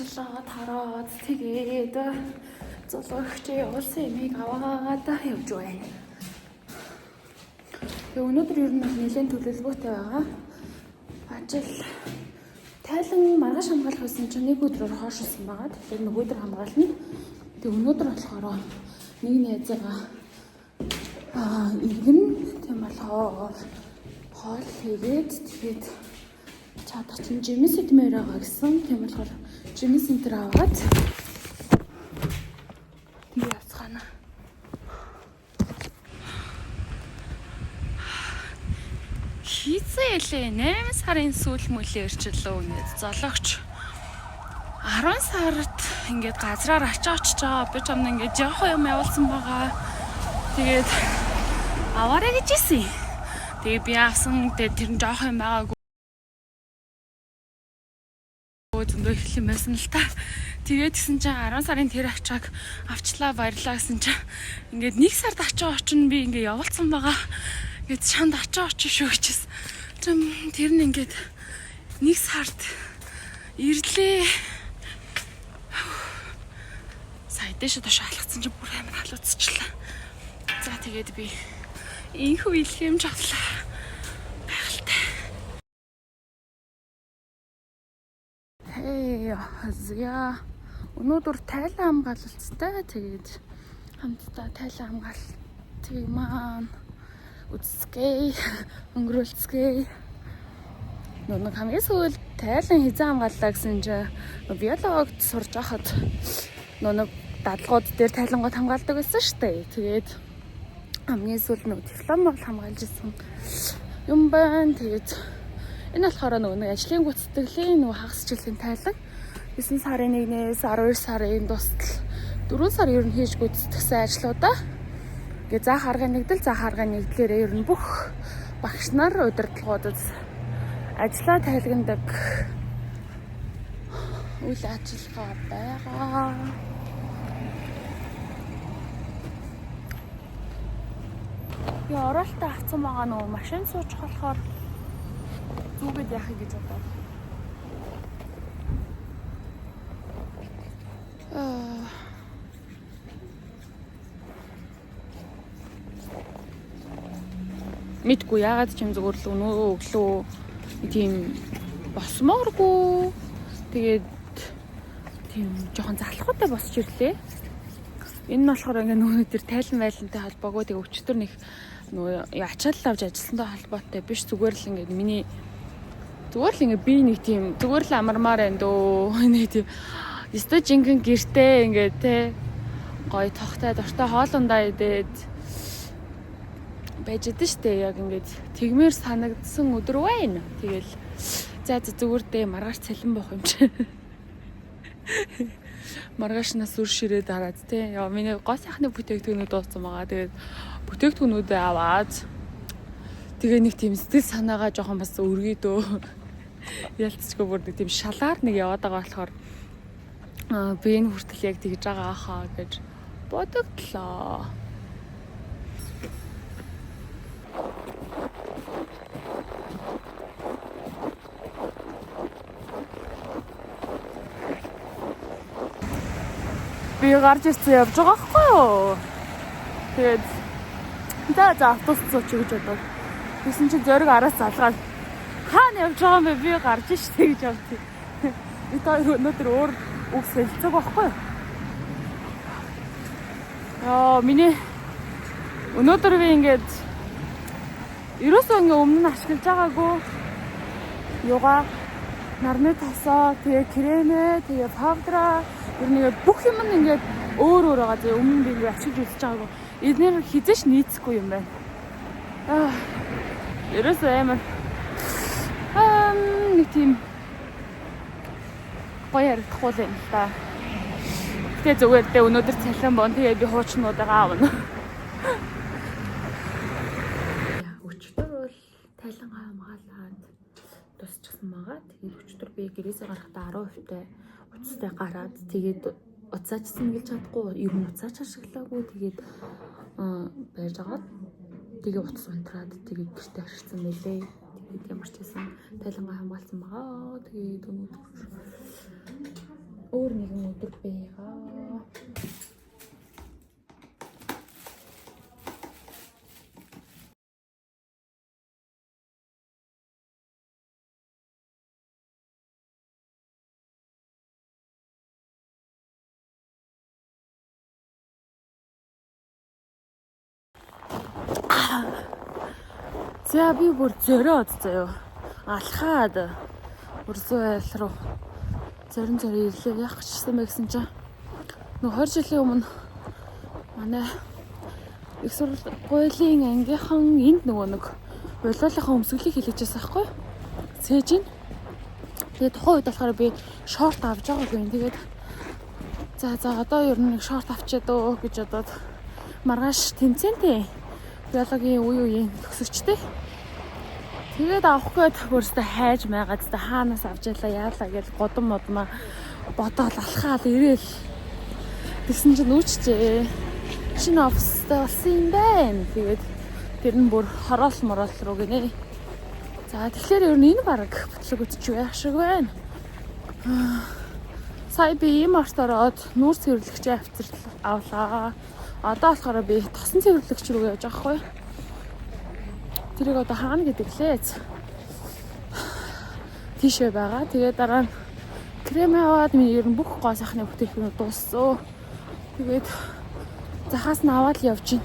ажиллаад хараад тэгээд золгогчээ явуулсан юмыг аваад явж байна. Тэгээ өнөөдөр ер нь нэлээд төлөвлөгөөтэй байгаа. Ажил тайлан маргааш хамгаалах гэсэн чинь нэг өдрөөр хойшилсан байгаа. Тэгэхээр нэг өдөр хамгаална. Тэгээ өнөөдөр болохоор нэг найзаагаа иргэн тийм болохоор хоол хийгээд тэгээд чадах чинь жимс идмээр байгаа гэсэн. Тийм болохоор жимс энтер аваад би яцгаана. Хийцээ ялээ 8 сарын сүүл мөлий өрчлөө ингээд зологч 10 сард ингээд газраар очиж байгаа. Би ч юм ингээд жоох юм явуулсан байгаа. Тэгээд аваарэ гэж ийсэн. Тэгээ би авсан тэр нь жоох юм байгаагүй. Зөндөө их юм байсан л та. Тэгээд гисэн чинь 10 сарын тэр ачааг авчлаа баярлаа гэсэн чинь ингээд 1 сард очиж би ингээд явуулсан байгаа. Гэт шанд очиж шүү гэжсэн. Тэр нь ингээд 1 сард ирлээ. Сая дэше дош алгацсан чинь бүр амар халууцчлаа. За тэгээд би инхүү илхэм жавлаа. Байгальтай. Яа. Өнөөдөр тайлан хамгаалалттай. Тэгээд хамтдаа тайлан хамгаалтыг маань үзсгээ, өнгөрүүлцгээ. Нэг хамгийн сүүлд тайлан хизээ хамгааллаа гэсэн чинь биологид сурж байхад нэг дадлгууд дээр тайлангууд хамгаалдаг байсан шүү дээ. Тэгээд хамгийн сүүлд нэг диплом бол хамгаалж ирсэн юм байна. Тэгээд энэ болохоор нэг ажлын гүйцэтгэлийн хагас жилийн тайлан 9 сарын 1-ээс 12 сарын дуустал 4 сар ер нь хийж гүйцэтгсэн ажлуудаа гээ заа харгын нэгдэл заа харгын нэгдлэр ер нь бүх багш нар удирдлагуудад ажиллаа тайлгадаг үйл ажиллагаа байгаа. Я оролттой авсан байгаа нөгөө машин суучих болохоор зүгээд яах гэж бодоод. Мэдгүй яагаад ч юм зүгээр л өнөө өглөө тийм босмооргүй. Тэгээд тийм жоохон залхуутай босч ирлээ. Энэ нь болохоор ингээ нөгөө төр тайлан байлантай холбоогүй. Тэгээ өчтөр нэг нөгөө ачаалал авч ажилласантай холбоотой биш. Зүгээр л ингээ миний зүгээр л ингээ би нэг тийм зүгээр л амармаар байна дөө. Нэг тийм өстө жинхэнэ гэртээ ингээ те гоё тогтой дуртай хоолундаа идээд байж идэв штэ. Яг ингээд тэгмээр санагдсан өдөр байна. Тэгэл за зүгээр дээ маргааш цалин бох юм чи. Маргаашнаас үр ширээ дараад те. Яа миний гоо сайхны бүтээгдэхүүнүүд дууссан байгаа. Тэгээд бүтээгдэхүүнүүдээ аваад тэгээ нэг тийм сэтгэл санаагаа жоохон бас өргөдөө ялцчихгүй бүр нэг тийм шалаар нэг яваад байгаа болохоор би энэ хүртэл яг тэгж байгаа хаа гэж бодогдлоо. Би гарч ирсэн явж байгаа байхгүй юу? Тэгээд за автобус цууч гэж бодоод. Тэсэн чинь зөрөг араас залгаад хаана явж байгаа юм бэ? Би гарч штэ гэж явдیں۔ Би тоо өнөөдөр өөр үгс хэлцэг байхгүй юу? Миний өнөөдөр би ингээд ерөөсөө ингээ өмнө нь ашиглаж байгаагүй юугаа нарны тосоо, тэгээ крэмэ, тэгээ павдра ер нь бүх юм нь ингээд өөр байгаа. Тэгээ өмнө би ингээ ашиглаж үзэж байгаагүй. Эднэр хизээш нийцэхгүй юм байна. Ерөөсөө амар нэг тийм гоё яригдахгүй л юм та. Тэгээ зүгээр дээ өнөөдөр цалин бон тэгээ би хуучнуудаа аавна. Өчтөр бол тайлангаа хамгаалаад тусчихсан байгаа. Тэгээд өчтөр би гэрээсээ гарахдаа 10% та уцтай гараад тэгээд уцаачсан гэж чадахгүй ер нь уцаач ашиглаагүй тэгээд байж байгаа. Тэгээ утас унтраад тэгээд гэртээ харчихсан байлээ. Тэгээд ямар ч байсан тайлангаа хамгаалсан байгаа. Тэгээд өнөөдөр өөр нэгэн өдөр байгаа. За би бүр зөрөөд заяа. Алхаад үрзүү айл руу зорин ирлээ. Яг чсэн бэ гэсэн чинь нөгөө 20 жилийн өмнө манай их сургуулийн ангийнхан энд нөгөө нэг болиолынхаа өмсгөлийг хэлээжсэн байхгүй. Цээж ин. Тэгээд тухайн үед болохоор би шорт авч байгаагүй юм. Тэгээд за одоо ер нь нэг шорт авчиад өө гэж бодоод маргааш тэмцэнтэй. Биологийн үеийн төгсөгчтэй. Тэгээд авах гээд өөртөө хайж майгаад та хаанаас авч ялаа яалаа гэж годон модмаа бодоод алхаад ирээл. Тэгсэн чинь үүчжээ. Шинэ офстой болсон юм байна. Тэгээд тэр нь бүр хороол руу гинэ. За тэгэхээр ер нь энэ баг бүтлэг үтчих байх шиг байна. Сая би ийм арт ороод нүүр цэвэрлэгчээ авлаа. Одоо болохоор би тосон цэвэрлэгч рүү явж байгаа хгүй. Тэрийг одоо хаана гэдэг лээ. Тийшээ байгаа. Тэгээд дараа нь крем аваад ер нь бүх гоо сайхны бүтээгдэхүүнүүд дууссан. Тэгээд захаас нь аваад явж гин.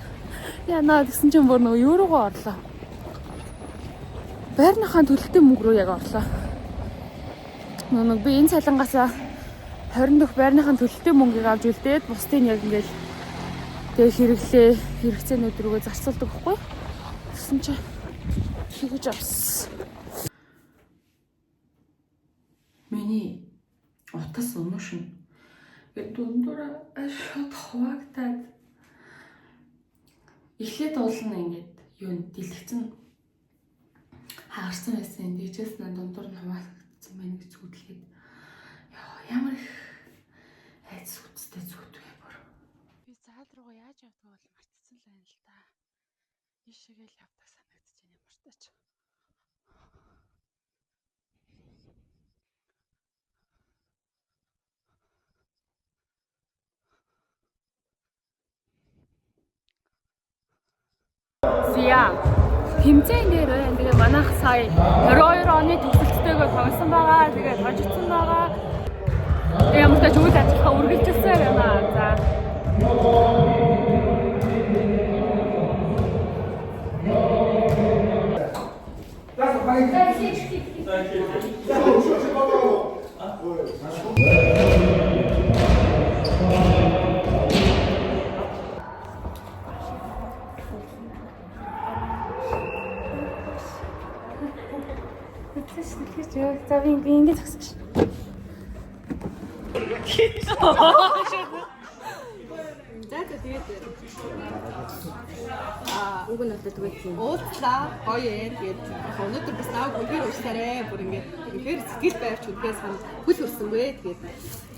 Яна гэсэн чинь бүр нөгөө юу руугаа орлоо. Байрныхаа төлөлтийн мөнгө рүү яг орлоо. Нөгөө би энэ цалингаасаа 20 дэх байрныхаа төлөлтийн мөнгийг авч үлдээд бусдыг яг ингээл тэгээ хэрэгцээнүүд рүүгээ зарцуулдаг байхгүй. Тэгсэн чинь хийж авсан. Миний утас өмшин. Дүндураа шууд хаваагтаад эхлээд уулна ингээд юу дэлгэцэн хаарсан байсан. Дижээс нь дундуур нь хаваагдсан байна гэж зүтлээд ямар их хайц үсттэй зүгтвэ бүр. Би заал руугаа яаж явдаг бол мартсан л байна л да. Ишээгээл явдаг санагдаж байна ямар ч тач. Зя. Тэмцээн дээр байна. Тэгээ манайх сая 22 оны төгсөлттэйгээр тоглосон байгаа. Тэгээ тожигдсан байгаа. Ямар ч тач үйл ажиллагаа үргэлжилсэн байна. За. За би ингэж зогсож. За тэгээд уг нь одоо тэгээд уулзлаа гоё юм. Тэгээд өнөөдөр бас нааг үнээр уучлаарай. Бүр ингээд үнээр сэтгэл байрч үнээс хөл өрсөнгүй. Тэгээд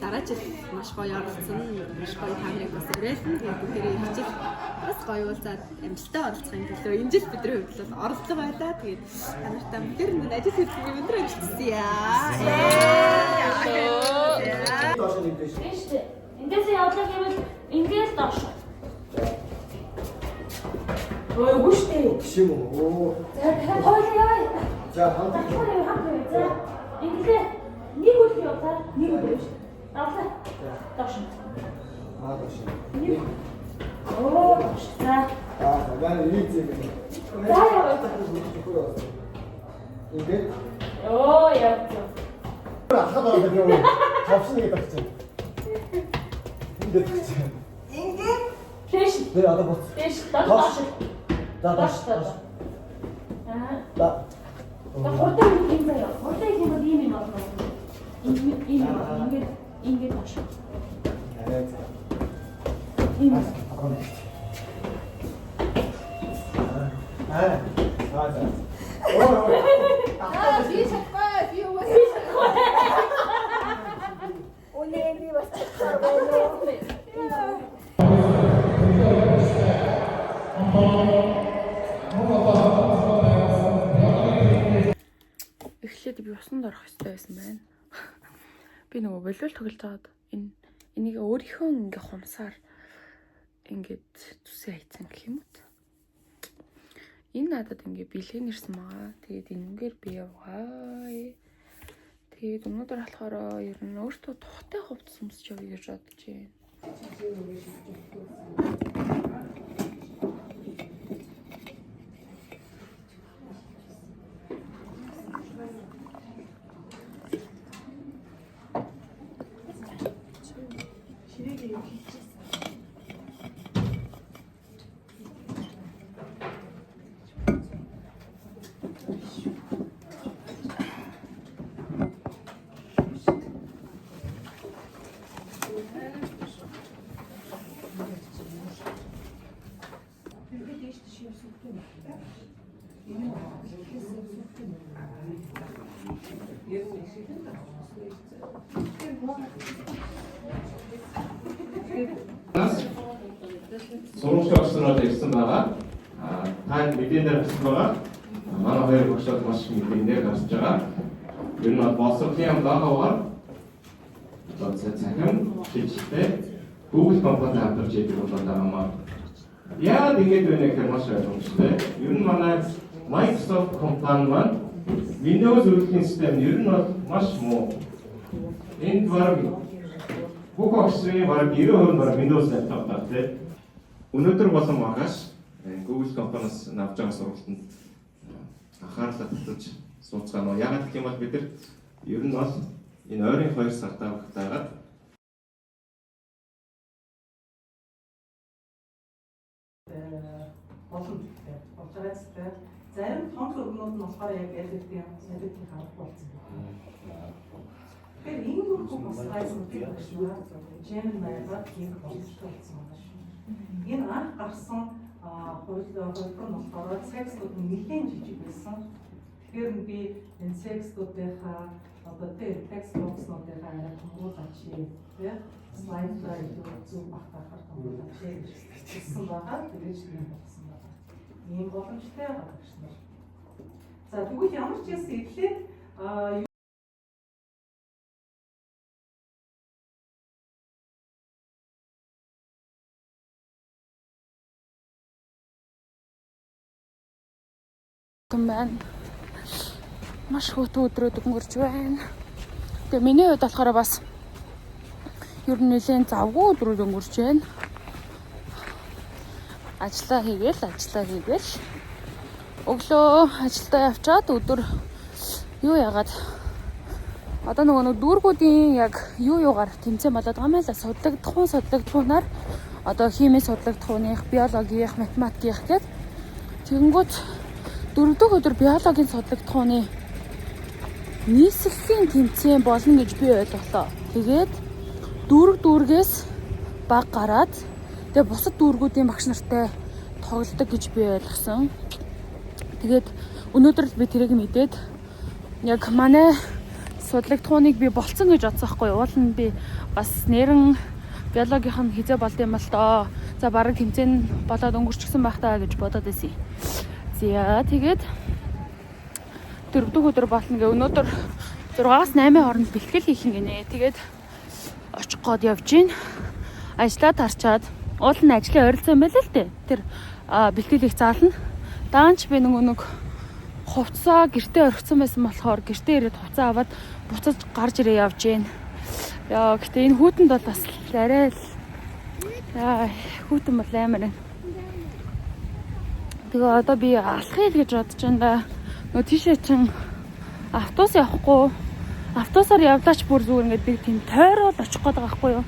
дараа жил маш гоё оролцсон. Маш гоё камерыг бас ирээлэн. Тэгээд бүгдээ хичээл бас гоё уулзаад амжилттай оролцохын төлөө энэ жил бидний хувьд бол орлого байлаа. Тэгээд танартай бүгдээр нэг ажил хийх өндөр амжилттай яа. Ингээс явлаа гэвэл ингээс доош. Ой гүштэй. Шим үү. За дахиад хойлоо. За хамт. За ингээс нэг үл яваа. Нэг үл биш. Авлаа. Доош. Доош. Нэг. Оо доош. За. Байна нэг зүйл. За яваа. Ингээд. Оо яа. Ахад ороод яваа. Тавшин гэдэг чинь. Ингээд фиш. Тэр одоо бот. Фиш. Доош. Доош. Да. Хурдан юм заяа. Хурдан юм бол ийм юм болно. Ингээд доош. Арай. Ийм. Би чакваа, би юу вэ? Үнэ би бас чакваа. Эхлээд би усанд орох хэрэгтэй байсан байна. Би нөгөө волейбол тоглож байгаад энийг өөрийнхөө ингээ хумсаар ингээд зүсээ хайцсан гэх юм уу. Энэ надад ингээ бэлгэн ирсэн байгаа. Тэгээд энэгээр би яваа. Тэгээд өнөөдөр болохоор ер нь өөртөө тухтай хувцас өмсч явъя гэж бодож байна. Сургуулийн орсноор ирсэн байгаа. Та мэдэн дээр гарсан байгаа. Манай хоёр багшаад маш мэдэн дээр гарч байгаа. Ер нь боловсролын лагаагаар одоо цахим шилжтэй Google компани хамтарч идэг болоод байгаа. Яагаад ингэж байна гэхээр маш ойлгомжтой. Ер нь манай Microsoft компани маань Windows үйлдвэрлэлийн систем ер нь бол маш муу. Энд баг бүх офисны баг 90% баг Windows laptop таа тийм. Өнөөдөр болон маргааш Google компаниас авч байгаа сургалтанд анхаарлаа татаж сууцгаана. Яагаад гэх юм бол бид нар ер нь бол энэ ойрын 2 сартаа багтаагаад олон болжрайстай зарим том хөргнүүд нь болохоор яг электийн харах болсон. Тэгэхээр энэ бүх бас гайхалтай байна. Жимэн байгаад ийм боломжтой болсон байна шүү. Энэ анх гарсан хуулиуд нь болохоор текстүүд нь нэлээд жижиг байсан. Тэгэхээр би энэ текстүүдийнхаа одоо текст бокснуудынхаа арай томруулаач тийм слайдаар зөв багтаахаар томруулаач гэсэн байгаа. Тэгээд тийм болсон байна. Ийм боломжтой байгаа гэж байна. За тэгвэл ямар ч юм эхлээд байна. Маш хөтөн өдрүүд өнгөрч байна. Тэгээ миний хувьд болохоор бас ер нь нэлээд завгүй өдрүүд өнгөрч байна. Ажлаа хийгээл өглөө ажилдаа явчаад өдөр юу яагаад одоо нөгөө дүүргүүдийн яг юугаар тэмцээн болоод байгаа юм байла. Судлагдахуунаар одоо химийн судлагдахууных, биологийнх, математикийнх гэдэг тэгэнгүүт 4 дахь өдөр биологийн судлагдахууны нийслэлийн тэмцээн болно гэж би ойлголоо. Тэгээд дүүргээс баг гараад тэгээ бусад дүүргүүдийн багш нартай тоглодог гэж би ойлгосон. Тэгээд өнөөдөр л би тэрийг мэдээд яг манай судлагдахууныг би болцсон гэж бодсон байхгүй юу? Уул нь би бас нэрэн биологийнх нь хизээ болд юм бол тоо. За бараг тэмцээн болоод өнгөрчихсөн байх таа гэж бодоод байсан. За тэгээд 4 дахь өдөр болно гэ өнөөдөр 6-аас 8 хооронд бэлтгэл хийх гинэ. Тэгээд очих гээд явж гин. Ажлаа тарчаад уул нь ажлын ойролцоо юм байл л дээ. Тэр бэлтгэл их заална. Даанч би нэг хувцаа гэртээ орхисон байсан болохоор гэртээ ирээд хувцаа аваад буцаж гарч ирээ явж гин. Яа гэтээ энэ хүүтэнд бол бас арай л хүүтэн бол амар юм. Тэгээ одоо би алхъя гэж бодож байна да. Нөгөө тийшээ чин автобус явахгүй. Автобусаар явлаач бүр зүгээр ингээд би тийм тойроод очих гээд байгаа байхгүй юу?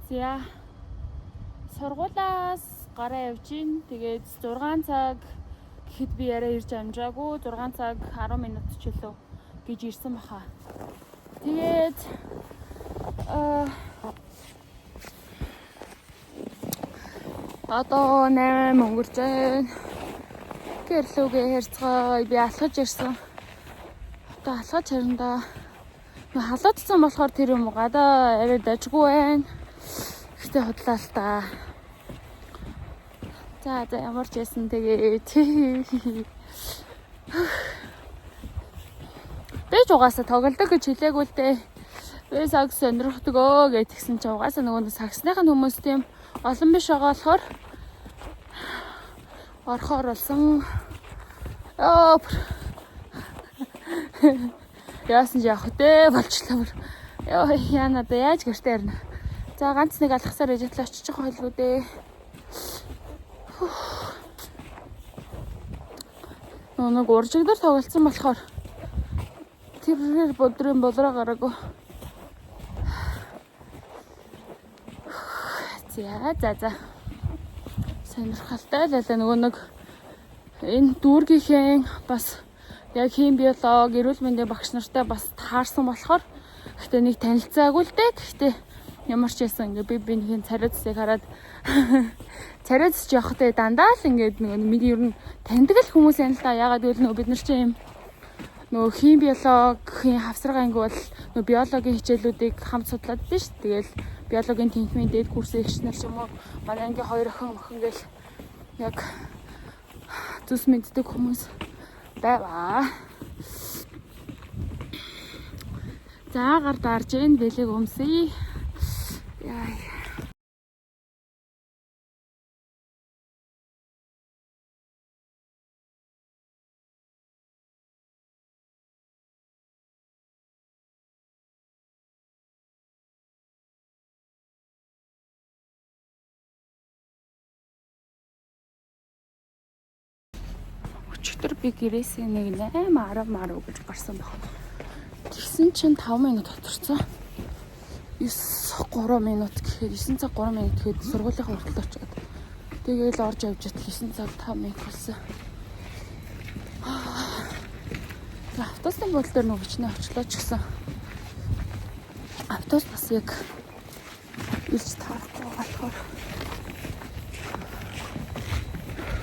За сургуулаас гараа явж гин. Тэгээд 6 цаг гэхэд би яриа ирж амжаагүй. 6 цаг 10 минут ч үлээ гэж ирсэн баха. Тэгээд одоо 8 өнгөрч байна. Гэрлүүгээ хэрцгой би алхаж ирсэн. Одоо алхаж харандаа халаацсан болохоор тэр юм гадаа аваад ажгүй байна. Гэтэ худлаа л та. За ямар ч байсан тэгээд Бэж угаасаа тоглодог гэж хэлээгүй л дээ. Би сакс сонирхдогөө гэтгсэн чи угаасаа нөгөө саксныхын хүмүүс тийм олон биш байгаа болохоор орхоор болсон. Яасан ч явах дээ болчлоо. Яа яана да яаж гэртээ ирнэ. За ганц нэг алхасаар ээж атлаа очих байлгүй дээ. Нэг уржигдэр тоглолцсон болохоор тэрээр бодрын болроо гараагүй. За. Сонирхолтой л нөгөө нэг энэ дүүргийнхээ бас яг хим биолог, эрүүл мэндийн багш нартай бас таарсан болохоор гэхдээ нэг танилцаагүй л дээ. Гэхдээ ямар ч байсан ингээ би биний царайцыг хараад царайц жоохтой дандаа л ингээд нөгөө миний ер нь таньдаг л хүмүүс юм л та. Ягаад гэвэл нөгөө бид нар чинь юм нөгөө хим биологийн хавсарга анги бол нөгөө биологийн хичээлүүдийг хамт судлаад дээ ш. Тэгэл биологийн тэнхимийн дээд курсын эгчнэр ч юм уу манай анги 2 охин гэл яг зүс мэддэг хүмүүс байваа. За гар дарж ийн бэлэг өмсөе. Яа. Өчигдөр би гэрээсээ нэг 8:10 гэж гарсан баг. Тэгсэн чинь 5 минут хоцорсон. 9:03 минут гэхээр 9 цаг 3 минут гэхэд сургуулийнхаа хүртэл очиод. Тэгээл орж явж бат 9 цаг 5 минут болсон. Автобусын буудлын дээр нөгөө хичнээн очлоо ч гэсэн. Автобус бас яг ирж таарахгүй болохоор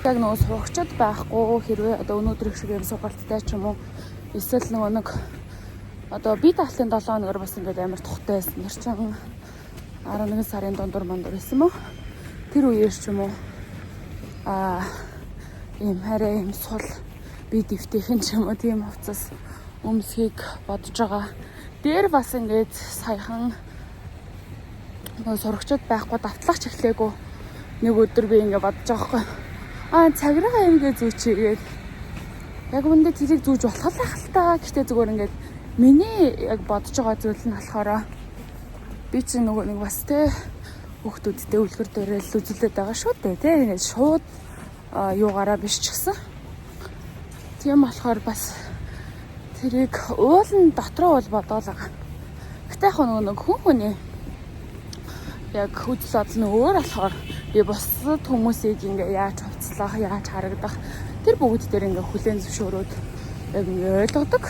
яг нөгөө сурагчид байхгүй хэрвээ одоо өнөөдөр их шиг юм сургалттай ч юм уу эсвэл нөгөө нэг одоо бие даалгын 7 хоногор бас ингээд амар тухтай байсан. Тэр чинь 11 сарын дундуур байсан мó. Тэр үеэр ч юм уу ийм хараа ийм сул бие дэвтэйхэн ч юм уу тийм хувцас өмсхийг бодож байгаа. Дээр бас ингээд саяхан нөгөө сурагчид байхгүй давтлах ч эхлэегүй. Нэг өдөр би ингээд бодож байгаа хгүй. Цагираа ингээд зүүчигээд яг үндэ тэрийг зүүж болох л ахaltaа. Гэхдээ зүгээр ингээд миний яг бодож байгаа зүйл нь болохоор би чи нөгөө нэг бас те хүүхдүүдтэй үлгэр дээрэл үзүүлээд байгаа шүү дээ. Тэ ингээд шууд юугаараа биш ч гэсэн. Тийм болохоор бас тэрийг уулын дотроо бол бодоол байгаа. Гэтэ яг нэг хүний яг хөдөл бодол нь өөр болохоор би бусад хүмүүсийг ингээ яаж хувцлах, яаж харагдах тэр бүгд дээр ингээ хүлээн зөвшөөрөөд яг ингээ ойлгодог.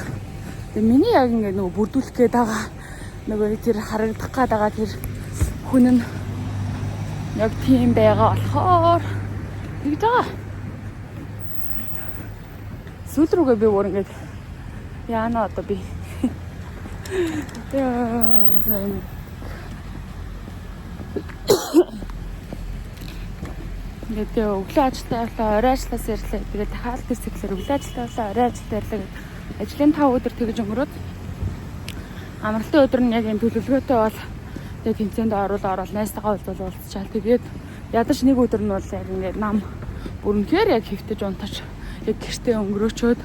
Тэгээ миний яг ингээ нөгөө бүрдүүлэх гээд байгаа нөгөө тэр харагдах гээд байгаа тэр хүн нь яг тийм байгаа болохоор тэгж байгаа. Сүүл рүүгээ би өөр ингээ яана одоо би ингээд өглөө ажилтаа явлаа, орой ажиллаас ирлээ. Тэгээд дахиад тэсгэлээр өглөө ажилтаа явлаа, орой ажилтаа ирлээ гэдэг. Ажлын 5 өдөр тэгж өнгөрөөд амралтын өдөр нь яг энэ төлөвлөгөөтэй бол тэгээд тэмцээнд орол найстайгаа уулзчаал. Тэгээд ядаж нэг өдөр нь бол яг ингээд нам бүрнхээр яг хөвтөж унтаж яг гэртээ өнгөрөөчөөд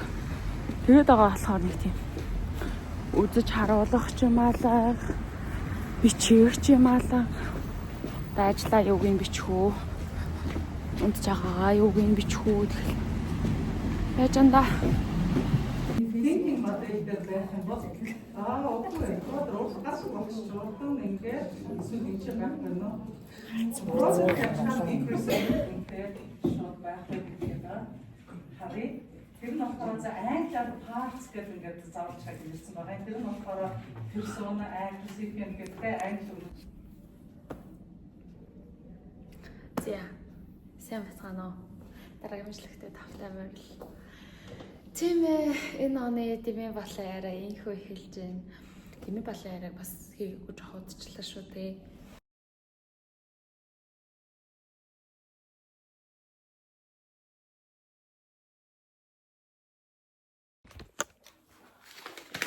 тэгээд байгаа болохоор нэг тийм үзэж харуулах ч юм аалаа, бичих ч юм аалаа. Ажлаа юугийн бичхүү, унтж байгаагаа юугийн бичхүү гэх. Яжанда. Thinking about the дээр байх юм бол үгүй өөр гас болчих жоо ингээд эсвэл энэ чинь байх байна уу? Процесс хатан increase гэдэг шууд байх гэдэг харъя. Тэр нь болохоор за англиар parts гэдэг ингээд заавал чаг хэлсэн байгаа. Тэр нь болохоор persona, act, recipient гэдэг англи үг. За. Сайн бацгаана уу? Дараагийн мэдлэгтэй тавтай байвал. Тийм ээ, энэ оны Дими балаа яриа инхөө эхэлж байна. Дими балаа яриаг бас хийгээгүй жоох удчлаа шүү дээ.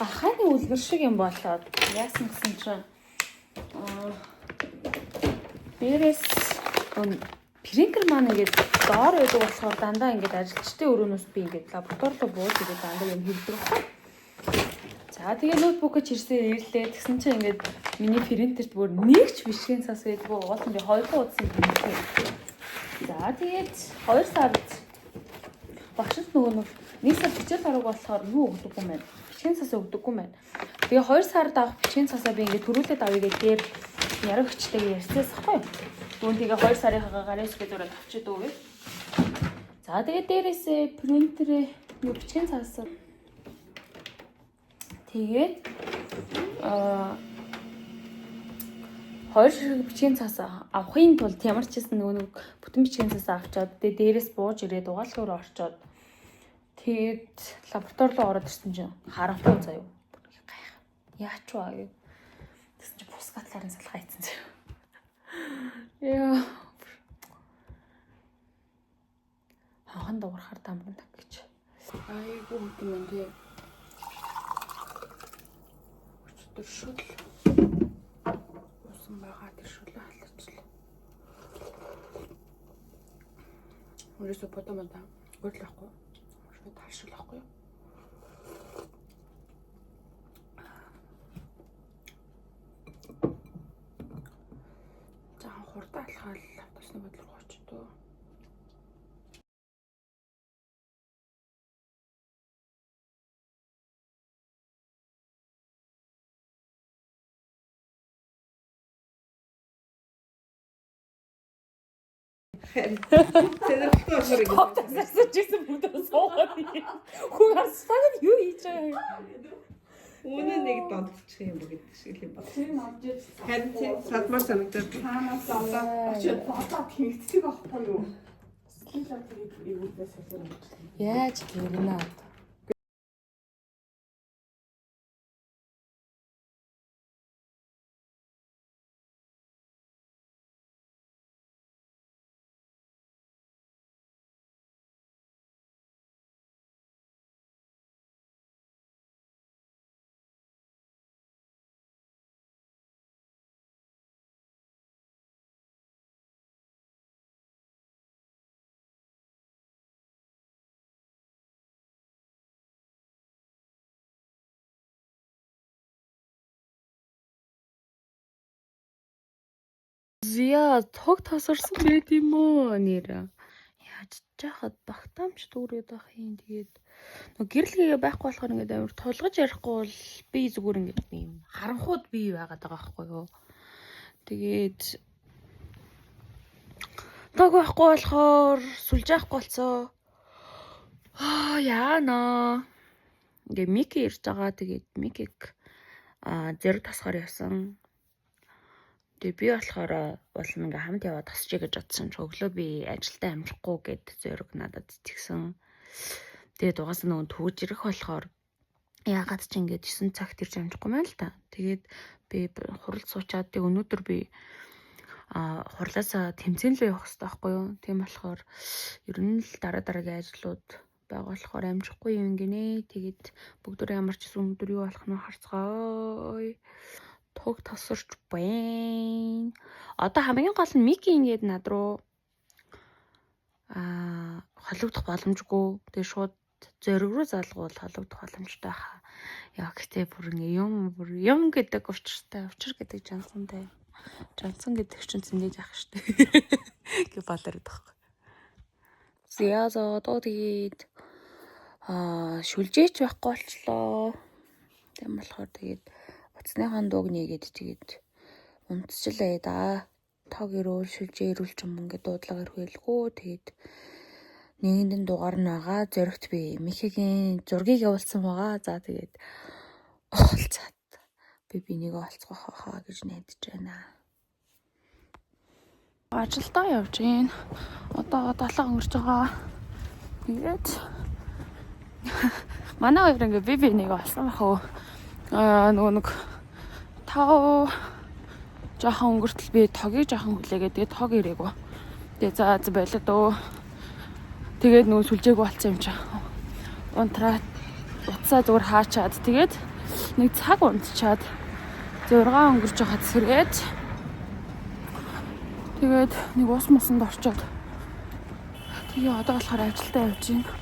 Ахааны үлгэр шиг юм болоод яасан гэсэн чинь бэрээс принтер маань ингээд доор байдаг болохоор дандаа ингээд ажилчдын өрөөнөөс би ингээд лаборатори руу бууж ирээд дандаа юм хийдэг байхгүй. За тэгээ ноутбукд чирсээр ирлээ. Тэгсэн чинь ингээд миний принтерт бүр нэг ч бишгийн цас байдгүй. Уул нь хоёулаа удсан юм. За тэгээд 2 сард багшд нөгөө нэг сар бичээл хараг болохоор юу өгдөггүй юм байна. Бичгийн цас өгдөггүй юм байна. Тэгээ 2 сард авах бичгийн цасаа би ингээд төрүүлээд авъя гэдгээр ярагчтайгаа ярьсаас ахгүй. Түүн тэгээ 2 сарынхаа гарын скедурыг авчид өгөө. За тэгээ дээрээсээ принтерээ юу бичгийн цаас тэгээд 2 ширхэг бичгийн цаас авахын тулд ямар ч гэсэн нөгөө бүтэн бичгийн цаас авчаад тэгээ дээрээс бууж ирээд угаалгын руу орчоод тэгээд лаборатори руу ороод ирсэн чинь харанхуй заяа. Яач вэ? Тэгсэн чинь бус гатлаар нь салхаа ийцэн заяа. Яа. Хаан дуурахаар дамран таг гэж. Айгуу хөтөн юм тий. Өчтөр шүл. Усан байгаа тэр шүлээ халаачлаа. Өөрөөсөө бодомода гөрлөхгүй. Шууд харшуулахгүй. Хурдан алхаал автобусны бодлого очтоо. Тэрэхтэй Тасаж ирсэн бүгд суугаад юм. Хүн харсаад юу хийж байгаа юм? Үнэ нэг донтчих юм гэдэг шиг юм байна. Тэр навжиж Харин садмар санагдаад хаанаас аваад очиод фото хийгдчих байхгүй юу? Скилээ тэгээд ивүүлдээ салсан юм. Яаж гэрнэ? Зя тог тасарсан байд юм уу нэр. Яаж жахад багтаамж дүүрээд байх юм тэгээд нөгөө гэрэлгээ байхгүй болохоор ингээд амар тулгаж ярихгүй бол би зүгээр ингээд юм харанхууд бий байгаад байгаа байхгүй юу. Тэгээд тог байхгүй болохоор сүлж яахгүй болцоо. Яана. Ингээд Мики ирж байгаа тэгээд Микиг зэрэг тасгаар явсан. Тэгээ би болохоор болно ингээ хамт яваад тасчих гэж бодсон ч өглөө би ажилдаа амжихгүй гэд зөрөг надад зэтгсэн. Тэгээд угаасаа нөгөө төвөж ирэх болохоор яагаад ч ингээ 9 цагт ирж амжихгүй мэн л та. Тэгээд би хурал суучаад тэг өнөөдөр би хурлаасаа тэмцээн л явах хэрэгтэй байхгүй юу? Тийм болохоор ер нь л дараагийн ажлууд байгаа болохоор амжихгүй юм гинэ. Тэгээд бүгд ямар ч өнөөдөр юу болох нь харцгаая. Тог тасарч байна. Одоо хамгийн гол нь Мики ингээд над руу холигдох боломжгүй. Тэгээ шууд зориг руу залгуул холигдох боломжтой хаа. Яа гэхдээ бүр ингээ юм гэдэг учиртай. Учир гэдэг жансантай. Жансан гэдэг чинь зэмдэж явах штэ. Гэ балараад байхгүй. Зяазаа одоо тэгээд шүлжээч байхгүй болчлоо. Тийм болохоор тэгээд утасныхан дууг нэгээд тэгээд унтчихлаа да. Тог ирүүл шүлжээ ирүүл ч юм ингээд дуудлага ирхэлгүй. Тэгээд нэгэн дугаар нь байгаа. Зоригт би Михигийн зургийг явуулсан байгаа. За тэгээд олцаад би бинийг олцгох хаа гэж найдаж байна. Ажилдаа явж гин. Одоо 7 өнгөрч байгаа. Тэгээд манай хоёр ингээ би бинийг олсон баху. Нөгөө нэг тав жоохон өнгөртөл би тогийг жоохон хүлээгээд тэгээд тог ирээгүй. Тэгээд за болоод өө. Тэгээд нөгөө сүлжээг болцсон юм чи. Унтраад утсаа зүгээр хаачаад тэгээд нэг цаг унтчаад 6 өнгөрч байгаа зэрэгэд тэгээд нэг ус мусанд орчоод тэгээ одоо болохоор ажилдаа явж байна.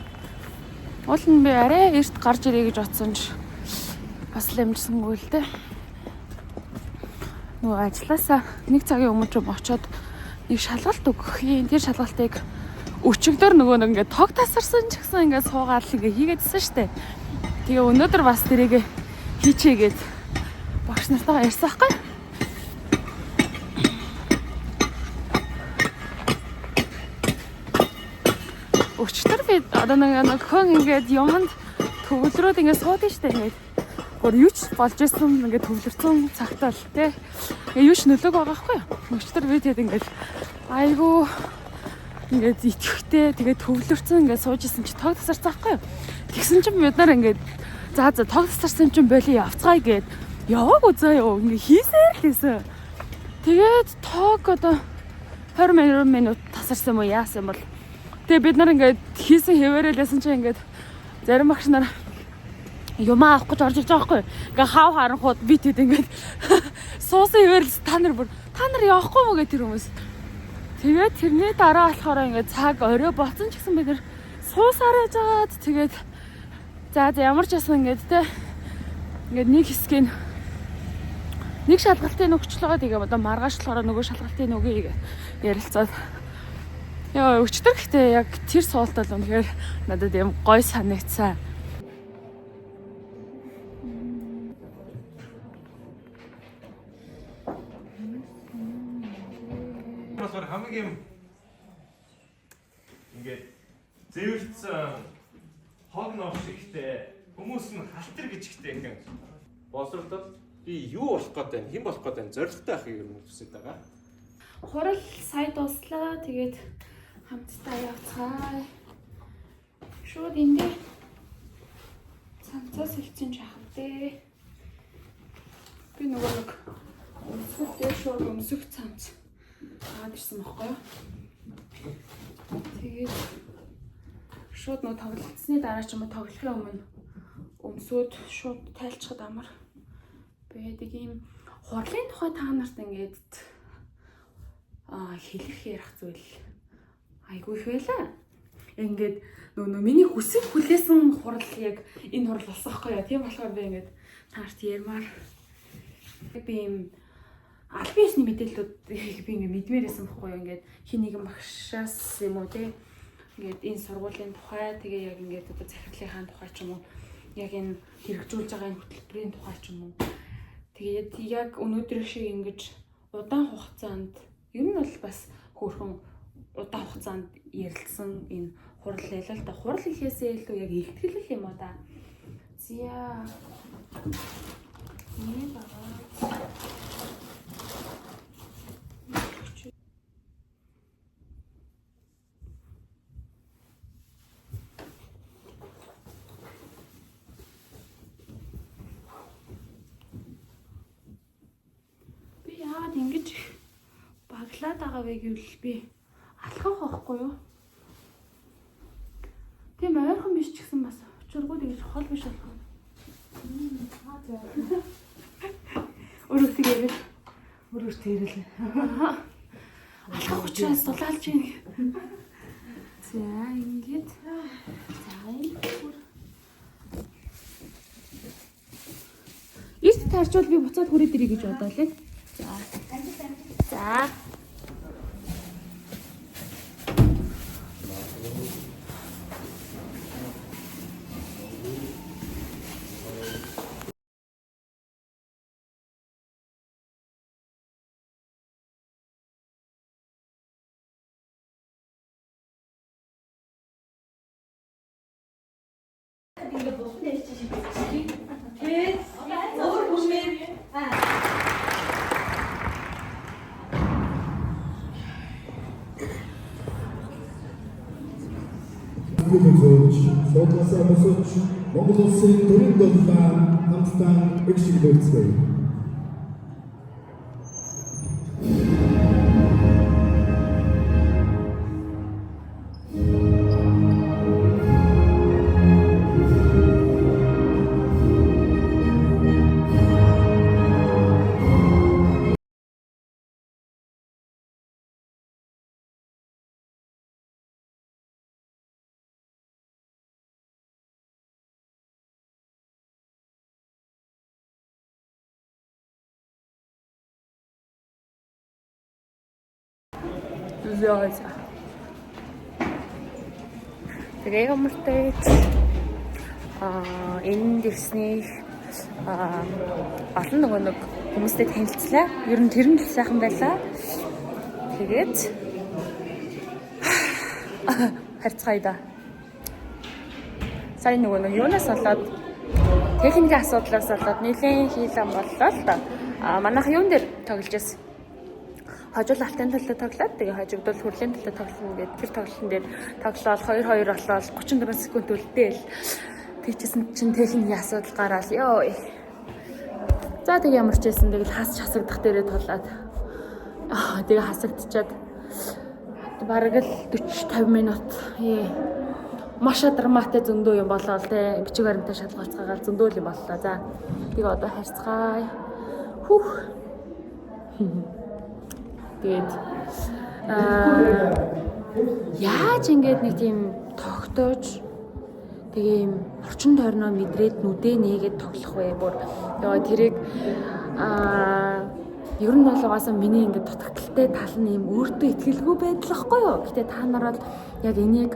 Уул нь би арай эрт гарч ирээ гэж бодсон ч бас лэмжсэнгүй л дээ. Нөгөө ажилласаа нэг цагийн өмнө ч очоод нэг шалгалт өгөх юм. Тэр шалгалтыг өчигдөр нөгөө нэг ингээд тог тасарсан ч гэсэн ингээд суугаад л ингээд хийгээдсэн штэ. Тэгээ өнөөдөр бас тэрийг хийчээгээд багш нартайгаа ярьсан байхгүй. Өчигдөр би одоо нэг хөн ингээд юмд төвлөрөөд ингээд сууд штэ ингээд. Гөр юу ч болж исэн ингээд төвлөрсөн цагтаа л те. Ингээ юу ч нөлөөг байгаа байхгүй юу? Өчтөр би тэгэд ингээд айгу ингээд итгэвтэй тэгээд төвлөрсөн ингээд сууж исэн чи тог тасарсан байхгүй юу? Тэгсэн чинь бид нар ингээд за тог тасарсан чинь боли явцгаая гээд яваагүй заяа ингээ хийсээр л хийсэн. Тэгээд тог одоо 20 минут тасарсан юм уу яасан бол тэгээд бид нар ингээд хийсэн хэвээрээ лсэн чинь ингээд зарим багш нар юмаа авах гэж орж ирж байгаа байхгүй. Ингээ хав харанхууд би тэд ингээд суусан хөвөрлс та нар явахгүй мө гэх тэр хүмүүс. Тэгээд тэрний дараа болохоор ингээд цаг орой болсон ч гэсэн бид нэр суусараа жаад тэгээд за ямар ч ясан ингээд те ингээд нэг хэсгийг нэг шалгалтын өгчлөгөө тэгээ одоо маргаашлахаараа нөгөө шалгалтын үгийг ярилцаад яа өчтөр гэхдээ яг тэр суултал үнэхээр надад юм гой санагдсан. Хамгийн ингээд зэвэрцэн хог нох шигтэй хүмүүс нь халтар гэж ихтэй ингээд боловсролтой би юу болох гээд байна, хэн болох гээд байна, зоригтой ахыг юм хүсэж байгаа. Хурал сая дуслаа. Тэгээд хамтдаа явцгаая. Шууд эндээ цанцаас хэлцэн жахавдээ. Би нөгөө нэг өмсөлтэй шууд өмсөх цанц аваад ирсэн байхгүй юу? Тэгээд шууд нөө тоглолцсны дараа ч юм уу тоглохын өмнө өмсөд шууд тайлцахад амар байдаг юм. Хурлын тухай та нарт ингээд хэлэх ярих зүйл айгүй их байлаа. Ингээд нөгөө миний хүсэл хүлээсэн хурал яг энэ хурал болсон байхгүй юу? Тийм болохоор би ингээд таарт ярмаар би юм аль биесний мэдээллүүдийг би ингээд мэдмээрсэн байхгүй юу? Ингээд хин нэгэн багшаас юм уу те ингээд энэ сургуулийн тухай тэгээ яг ингээд одоо захирлынхаа тухай ч юм уу яг энэ хэрэгжүүлж байгаа энэ хөтөлбөрийн тухай ч юм уу тэгээд яг өнөөдөр шиг ингэж удаан хугацаанд ер нь бол бас хөөрхөн удаан хугацаанд ярилцсан энэ хурал ялал та хурал хэлхээсээ илүү яг илтгэл юм уу да. Зя энэ бага ингэж баглаад байгаа вэ гэвэл би алхах байхгүй юу? Тийм ойрхон биш ч гэсэн бас учиргүй тэгж хол биш алхах. Өрөвтэй ирэл. Өрөвтэй ирэл. Алхах учраас дулаалж ийн. За ингэж. За энэ. Ийс тарчвал би буцаад хүрээд ирэй гэж бодоо лээ. За. 이게 무슨 내시지? 네. 오늘 보시면 Суудлаас босож Монгол улсын төрийн доллоо хамтдаа өгшилгөөцгөөе. Зөөж. Тэгээ юмртай энд ирсний олон нэг хүмүүстэй танилцлаа. Ер нь тэр нь л сайхан байлаа. Тэгээд харьцгаая да. Сайн нэг юунаас болоод техникийн асуудлаас болоод нэлээд хийлэн боллоо л да. Манайх юун дээр тоглож байсан. Хожил алтын талд тоглоод тэгээ хожигдол хүрлийн талд тоглоно гэдэг тэр тоглолтын дээр тоглоод 2-2 болоод 34 секунд үлдээл. Тэгчихсэн чинь техникийн асуудал гараад ёо. За тэгээ ямар ч байсан тэгэл хасагдах дээрээ тулаад тэгээ хасагдчихад бараг л 40-50 минут маш драматай зөндөө юм болоо л те бичиг баримтаа шалгуулцгаагаар зөндөө юм боллоо. За тэгээ одоо харьцгаая. Хүүх. Тэгээд яаж ингэж нэг тийм тогтоож тэгээ юм орчин тойрноо мэдрээд нүдээ нээгээд тоглох вэ? Бүр яа тэрийг ер нь бол угаасаа миний ингэ дутагдaltaй тал нь юм өөртөө ихтгэлгүй байдал ахгүй юу? Гэтэ та нараа яг энийг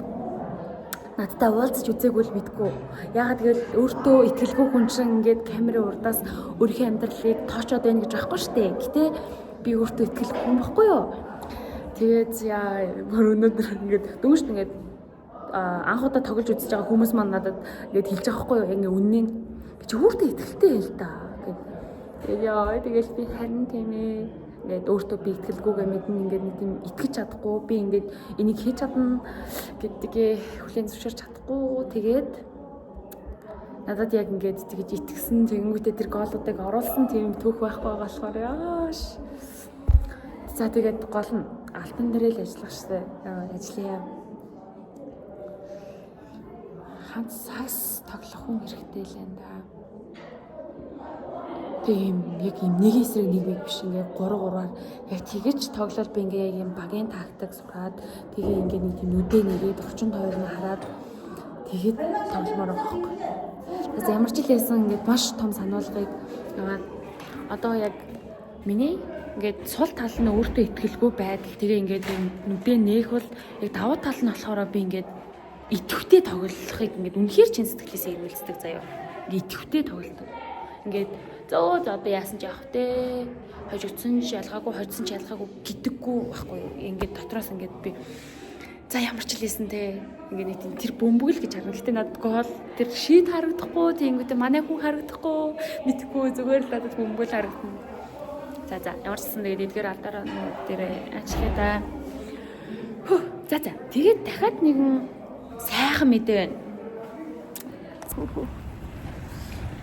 надтай уулзаж үзээгүй л мэдгүй. Яагаад гэвэл өөртөө ихтгэлгүй хүн чинь ингээд камерын урдаас өөрийнхөө амьдралыг тоочоод байна гэж байхгүй шүү дээ. Гэтэ би өөртөө ихтгэлгүй хүн байхгүй юу? Тэгээд яа өнөөдөр ингээд дөнгөж ингээд анхудаа тоглож үзэж байгаа хүмүүс маань надад ингээд хэлж байгаа байхгүй юу? Ингээ үнэн би чи өөртөө ихтгэлтэй юм л та. Тэгээд яа тэгэл би харин тийм ээ. Ингээд өөртөө би ихтгэлгүйгээ мэднэ ингээд нэг тийм итгэж чадахгүй би ингээд энийг хийж чадна гэдгээ хүлээн зөвшөөрч чадахгүй тэгээд надад яг ингээд тэгж итгэсэн тэгэнгүүтээ тэр гоолуудыг оруулсан тийм түүх байхгүй байгаа болохоор яаш. За тэгээд гол нь алтан дээрээ л ажиллах шээ ажлын хамт сакс тоглох хүн хэрэгтэй л юм да. Тийм яг юм нэг эсрэг нэг биш ингээ 3-3-аар яг тэгэж тоглол би ингээ яг юм багийн тактик сураад тэгээ ингээ нэг тийм нүдээ нэгээд орчин тойрноо хараад тэгээд тогломоор байгаа байхгүй. Тэгээс ямар ч л ясан ингээ маш том сануулгыг одоо яг миний ингээд сул тал нь өөртөө ихтгэлгүй байдал тэгээ ингээд нүдээ нээх бол яг давуу тал нь болохоор би ингээд идэвхтэй тоглохыг ингээд үнэхээр чин сэтгэлээсээ эрмэлздэг заяа. Ингээд идэвхтэй тоглолдог. Ингээд зөө одоо яасан ч явах те хожигдсон ч ялгаагүй хоцсон ч ялгаагүй гэдэггүй байхгүй юу. Ингээд дотроос ингээд би за ямар ч хэлсэн те ингээд нэг тэр бөмбөгөл гэж харна. Гэтэ надад гол тэр шийд харагдахгүй тиймгүүтээ манай хүн харагдахгүй мэдхгүй зүгээр л надад бөмбөгөл харагдана. За ямар ч гэсэн тэгээд эдгээр алдараа дээр ажиллаа да. За тэгээд дахиад нэгэн сайхан мэдээ байна.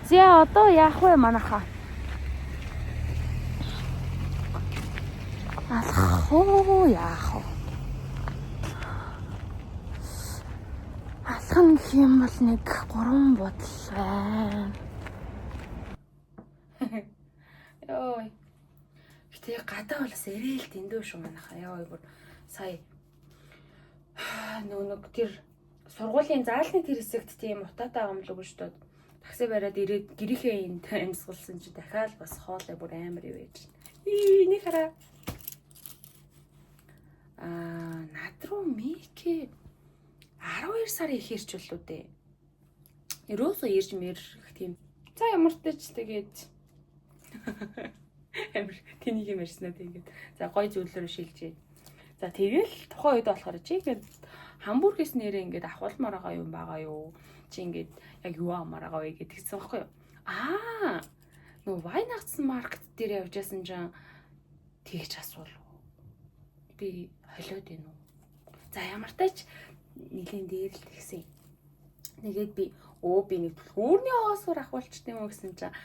За одоо яах вэ манайхаа? Алах уу яах вэ? Алхан гэх юм бол нэг 3 бодол байна. Йой. Гэтэ гадаа болоос эрээл дэндүү шүү манайхаа. Йой бүр сая нэг тэр сургуулийн заалны тэр хэсэгт тийм утаатай гомлог шүү дээ. Такси бариад ирээд гэрийнхээ энд амьсгалсан чи дахиад бас хоолой бүр амар юу байж. Нэг хараа. Над руу Мики 12 сарын ихэрч болоо дээ. Ерөөсөө ирж мэрх тийм. За ямар ч тач тэгээд амар тэнийг юм ярьснаа тэгээд. За гой зүйлээр шилжээ. За тэгэл тухайн үед болохоор чи ингээд Хамбургээс нэрээ ингээд ахуулмаар байгаа юм байгаа юу? Чи ингээд яг юу амаар байгаа вэ гэдэг хэлсэн байхгүй юу? Нөгөө Weihnachts market дээр явж ясан чинь тэгж асуул. Би холиод байна уу? За ямар тач нэлийн дээр л тэгсэн. Нэгээд би би нэг түлхүүрний оосоор ахуулчт юм уу гэсэн чинь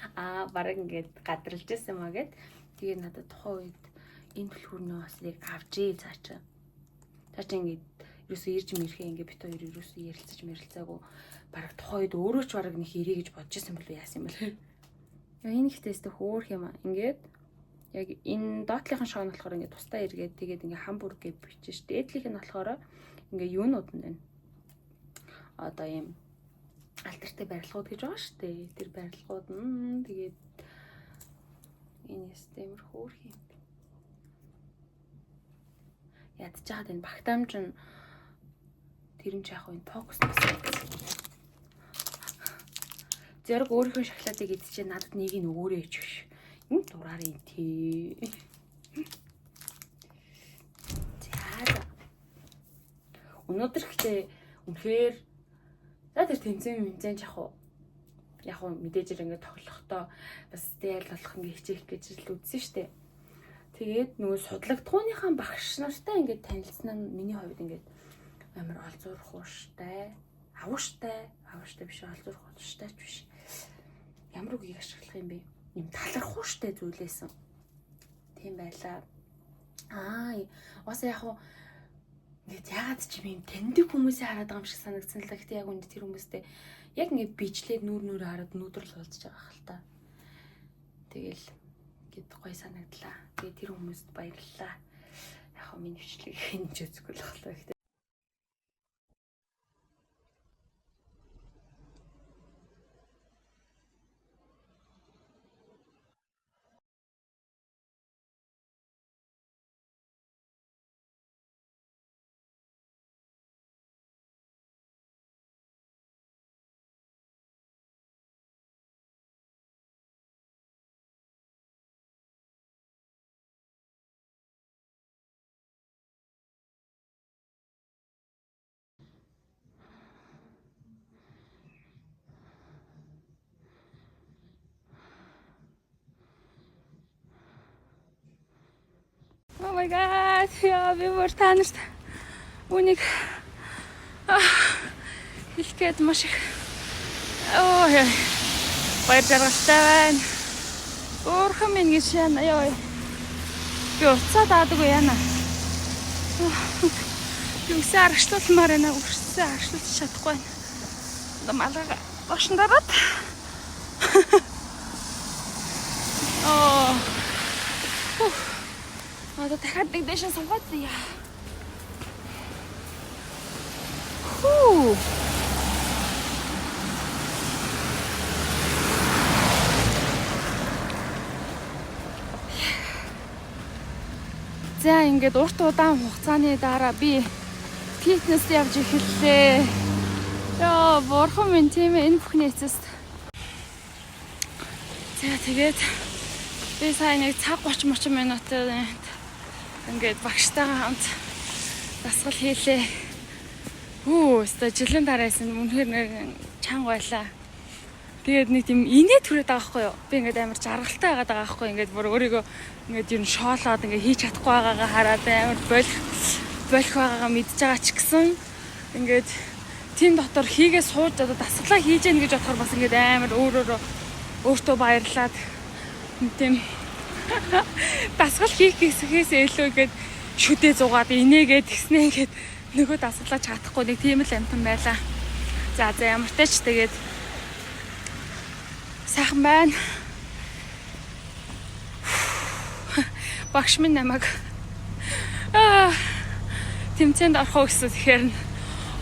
бараг ингээд гадралж байсан маа гэд. Тэгээд надад тухайн үед энэ түлхүүрний оосыг авчээ цаачаа. Цаачаа ингээд ерөөсөө ирж мэрхээ ингээд бит хоёр ерөөсөө ярилцаж мэрилцаагүй. Бараг тухайн үед өөрөө ч бараг нэг ирээ гэж бодож байсан болов яасан юм бэ? Яа энэ их тесттэй хөөх юм аа. Ингээд яг энэ доотлихын шоу нь болохоор ингээд тусдаа эргээд тэгээд ингээд хамбург гэж бичсэн шүү. Дээдлийнх нь болохоор ингээд юунууд нь байна. Одоо ийм альтернатив барилгууд гэж байгаа шүү дээ. Тэр барилгууд нь тэгээд энэ системэр хөөх юм. Ядчихад энэ багтаамж нь тэр нь ч яг энэ фокус гэсэн. Зэрэг өөрийнхөө шоколадыг идчихээ надад нэг нь өөрөө ич биш. Энэ дураарыг тий. За. Өнөөдөр ихтэй үнэхээр за тэр тэмцэн яг мэдээж ингээд тоглохдоо бас дээл болох ингээд хичээх гэж л үзсэн штэ. Тэгээд нөгөө судлагдгууныхаа багш нартай ингээд танилцсан нь миний хувьд ингээд амар олзуурах ууштай, авууштай биш олзуурах ууштай ч биш. Ямар үгийг ашиглах юм бэ? Юм талархуу штэ зүйлээсэн. Тийм байлаа. Уусаа яг ингээд яагаад ч юм тэндэг хүмүүсээ хараад байгаа юм шиг санагдсан л да. Гэтэ яг үндэ тэр хүмүүстэй яг ингээд бичлээд нүүр хараад нүдрэл уулзж байгаа хэл та. Тэгэл гээд гоё санагдлаа. Тэгээд тэр хүмүүст баярлалаа. Яг миний хвчлэг хинж үзгүй л болоо ихтэй. Oh my god, яа би бүр танарт үнийг хэлгээд маш их баяр жаргалтай байна. Өөрхөн минь гэж яана ёо. Би уцаа даадаг яана. Юусе аргачлуулмаар байна. Үрсээ аргачлуулж чадахгүй байна. Малгай бошин дараад. Одоо дахиад нэг дэшин суугаад яа. За ингээд урт удаан хугацааны дараа би фитнес явж эхэллээ. Яа, бурхан минь тийм ээ энэ бүхний эцэст. За тэгээд би сайн нэг цаг 30 минутад ингээд багштайгаа хамт дасгал хийлээ. Өстой жилийн дараасан үнэхээр нэг чанга байлаа. Тэгээд нэг тийм инээ түрээд байгаа байхгүй юу? Би ингээд амар жаргалтай байгаад байгаа байхгүй юу? Ингээд бүр өөрийгөө ингээд юу шоолоод ингээд хийж чадахгүй байгаагаа хараад амар болох байгаагаа мэдж байгаа ч гэсэн ингээд тийм дотор хийгээ сууж одоо дасгалаа хийж яах гэж бодохоор бас ингээд амар өөртөө баярлаад тийм дасгал хийх гэсээс илүү ингээд шүдээ зугаад инээгээд гиснээ ингээд нөгөө дасгалаа чадахгүй нэг тийм л амтан байлаа. За ямар ч тач тэгээд сайхан байна. Багш минь намайг тэмцээнд орох гэсэн тэгэхээр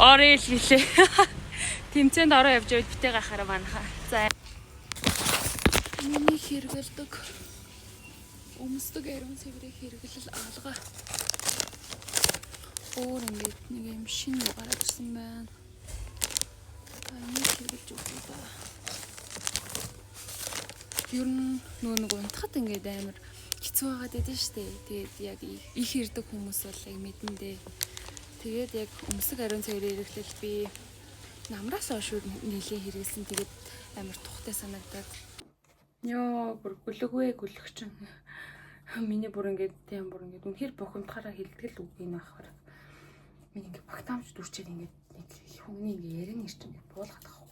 орё л гэлээ. Тэмцээнд ороо явж байвал битээ гахаараа манайхаа. За. Миний хэрэгэлдэг өмсдөг ариун цэврийг хэрэглэл алга. Өөр ингээд нэг юм шинэ юу гараад ирсэн байна. Таны хэрэглэж өгөх ба. Ер нь нөгөө нэг унтахад ингээд амар хэцүү байгаад байдсан шүү дээ. Тэгээд яг их ирдэг хүмүүс бол яг мэдэндээ Тэгээд яг өмсөг ариун цайрын хэрэглэл би намраас хойш нэлээд хэрэгэлсэн. Тэгээд амар тухтай санагдаад. Йоо, бүр гүлгвэ гүлгчин. Миний бүр ингээд тийм бүр ингээд үнэхээр бухимдахаараа хилтгэл үг юм аахаар. Миний ингээд багтаамж дүрчээд ингээд нэг хүний ингээд ярин ирч ингээд буулгаад авах.